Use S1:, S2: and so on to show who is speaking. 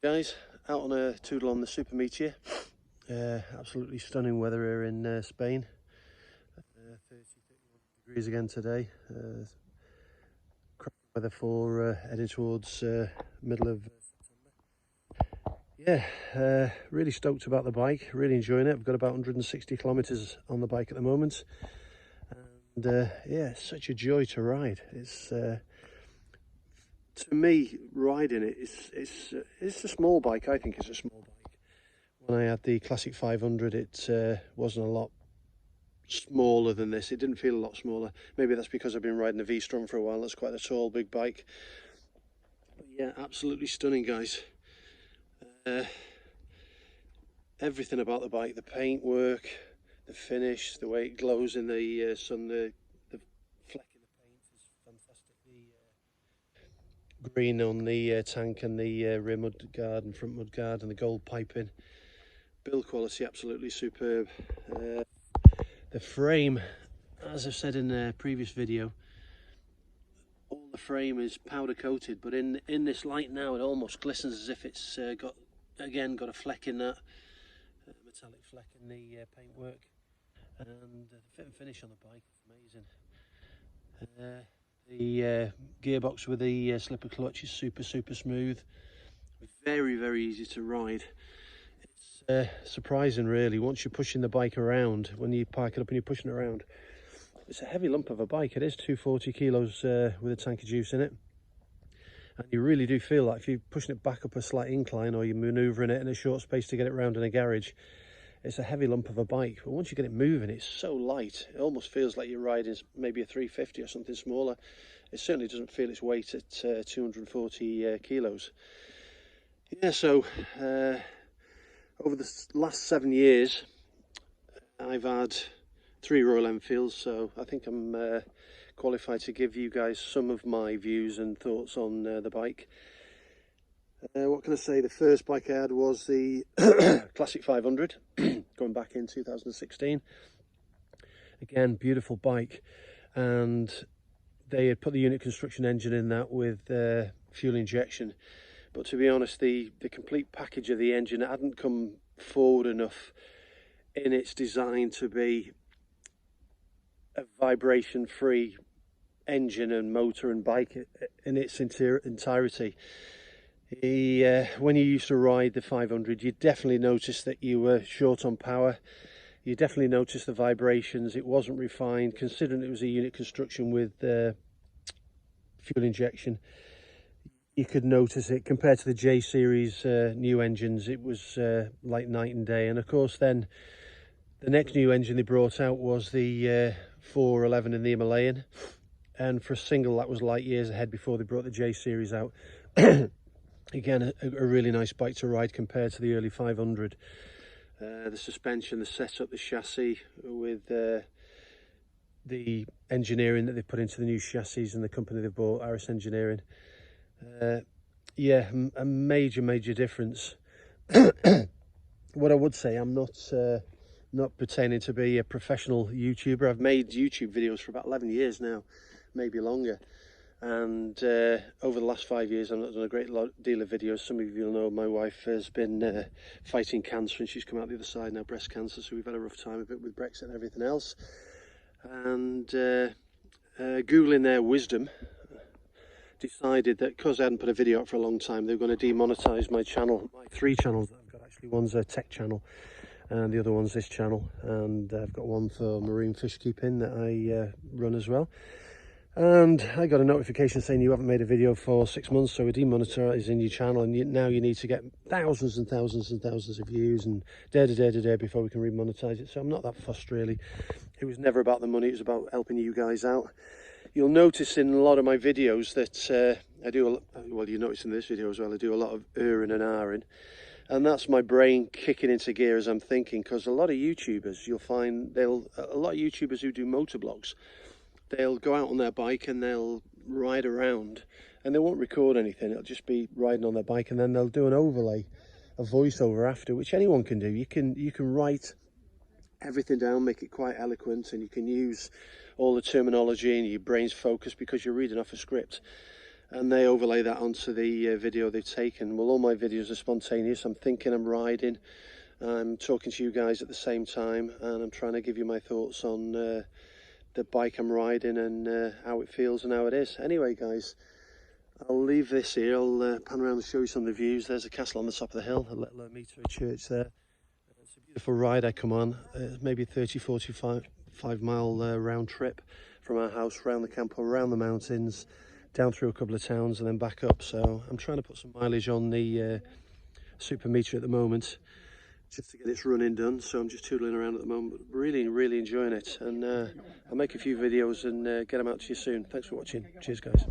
S1: Guys, out on a toodle on the Super Meteor. Absolutely stunning weather here in Spain. 30, 31 degrees again today. Cracking weather for heading towards middle of September. Yeah, really stoked about the bike, really enjoying it. I've got about 160 kilometers on the bike at the moment. And yeah, it's such a joy to ride. It's to me, riding it, it's a small bike. I think it's a small bike. When I had the Classic 500, it wasn't a lot smaller than this. It didn't feel a lot smaller. Maybe that's because I've been riding a V-Strom for a while. That's quite a tall, big bike. But yeah, absolutely stunning, guys. Everything about the bike, the paintwork, the finish, the way it glows in the sun, the fleck in the paint is fantastic. The green on the tank and the rear mud guard and front mud guard and the gold piping. Build quality absolutely superb. The frame, as I've said in a previous video, all the frame is powder coated, but in this light now it almost glistens as if it's got a fleck in that metallic fleck in the paintwork. And the fit and finish on the bike is amazing. The gearbox with the slipper clutch is super smooth, very easy to ride. It's surprising really, once you're pushing the bike around, when you park it up and you're pushing it around. It's a heavy lump of a bike. It is 240 kilos with a tank of juice in it, and you really do feel like if you're pushing it back up a slight incline or you're manoeuvring it in a short space to get it round in a garage, it's a heavy lump of a bike. But once you get it moving, it's so light, it almost feels like you're riding maybe a 350 or something smaller. It certainly doesn't feel its weight at 240 kilos. Yeah, so over the last 7 years I've had 3 Royal Enfields, so I think I'm qualified to give you guys some of my views and thoughts on the bike. What can I say? The first bike I had was the Classic 500, going back in 2016. Again, beautiful bike, and they had put the unit construction engine in that with fuel injection. But to be honest, the complete package of the engine hadn't come forward enough in its design to be a vibration-free engine and motor and bike in its entirety. When you used to ride the 500, you definitely noticed that you were short on power. You definitely noticed the vibrations. It wasn't refined, considering it was a unit construction with fuel injection. You could notice it compared to the J series new engines. It was like night and day. And of course, then the next new engine they brought out was the 411 in the Himalayan, and for a single that was light years ahead before they brought the J series out. Again, a really nice bike to ride compared to the early 500. The suspension, the setup, the chassis, with the engineering that they've put into the new chassis and the company they've bought, Aris Engineering. Yeah, a major difference. What I would say, I'm not pretending to be a professional YouTuber. I've made YouTube videos for about 11 years now, maybe longer. And over the last 5 years, I've not done a great deal of videos. Some of you will know my wife has been fighting cancer, and she's come out the other side now, breast cancer. So we've had a rough time of it with Brexit and everything else. And Googling their wisdom, decided that because I hadn't put a video up for a long time, they were going to demonetize my channel. My 3 channels that I've got, actually, one's a tech channel and the other one's this channel, and I've got one for marine fish keeping that I run as well. And I got a notification saying you haven't made a video for 6 months, so we're demonetizing your channel, and now you need to get thousands and thousands of views and before we can remonetize it. So I'm not that fussed really. It was never about the money, it was about helping you guys out. You'll notice in a lot of my videos that I do, well, you notice in this video as well, I do a lot of and ahhing. And that's my brain kicking into gear as I'm thinking, because a lot of YouTubers, you'll find, a lot of YouTubers who do motovlogs, they'll go out on their bike and they'll ride around and they won't record anything. It'll just be riding on their bike, and then they'll do an overlay, a voiceover after, which anyone can do. You can write everything down, make it quite eloquent, and you can use all the terminology and your brain's focus because you're reading off a script. and they overlay that onto the video they've taken. Well, all my videos are spontaneous. I'm thinking, I'm riding, I'm talking to you guys at the same time, and I'm trying to give you my thoughts on the bike I'm riding and how it feels and how it is. Anyway guys, I'll leave this here. I'll pan around and show you some of the views. There's a castle on the top of the hill, a little Meteor church there. It's a beautiful ride I come on, maybe 30, 45 mile round trip from our house, round the campo, around the mountains, down through a couple of towns and then back up. So I'm trying to put some mileage on the Super Meteor at the moment, just to get its running done. So I'm just tootling around at the moment, but really enjoying it. And I'll make a few videos and get them out to you soon. Thanks for watching. Cheers guys.